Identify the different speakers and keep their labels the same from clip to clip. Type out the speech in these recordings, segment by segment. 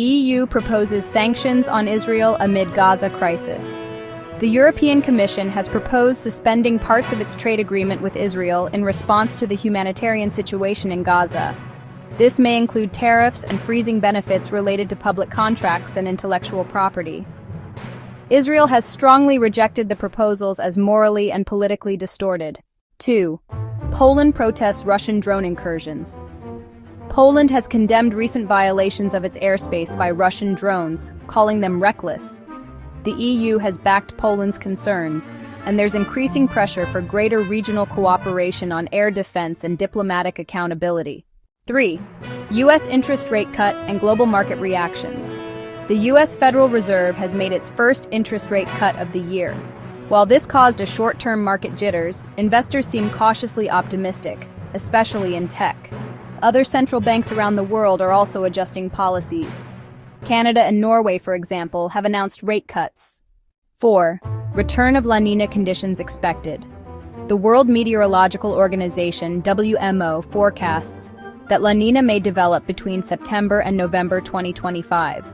Speaker 1: EU proposes sanctions on Israel amid Gaza crisis. The European Commission has proposed suspending parts of its trade agreement with Israel in response to the humanitarian situation in Gaza. This may include tariffs and freezing benefits related to public contracts and intellectual property. Israel has strongly rejected the proposals as morally and politically distorted. 2. Poland protests Russian drone incursions. Poland has condemned recent violations of its airspace by Russian drones, calling them reckless. The EU has backed Poland's concerns, and there's increasing pressure for greater regional cooperation on air defense and diplomatic accountability. 3. U.S. interest rate cut and global market reactions. The U.S. Federal Reserve has made its first interest rate cut of the year. While this caused a short-term market jitters, investors seem cautiously optimistic, especially in tech. Other central banks around the world are also adjusting policies. Canada and Norway, for example, have announced rate cuts. 4. Return of La Niña conditions expected. The World Meteorological Organization, WMO, forecasts that La Niña may develop between September and November 2025.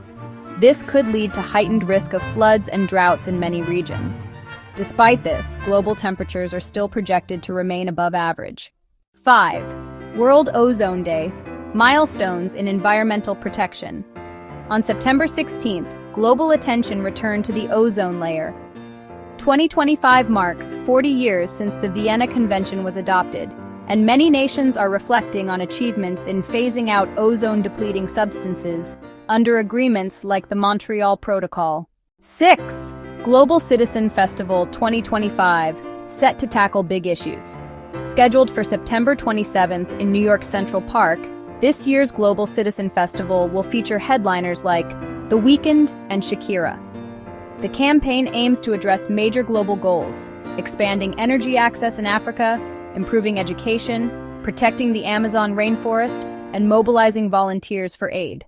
Speaker 1: This could lead to heightened risk of floods and droughts in many regions. Despite this, global temperatures are still projected to remain above average. 5. World Ozone Day, milestones in environmental protection. On September 16th, global attention returned to the ozone layer. 2025 marks 40 years since the Vienna Convention was adopted, and many nations are reflecting on achievements in phasing out ozone-depleting substances under agreements like the Montreal Protocol. 6. Global Citizen Festival 2025, set to tackle big issues. Scheduled for September 27th in New York's Central Park, this year's Global Citizen Festival will feature headliners like The Weeknd and Shakira. The campaign aims to address major global goals, expanding energy access in Africa, improving education, protecting the Amazon rainforest, and mobilizing volunteers for aid.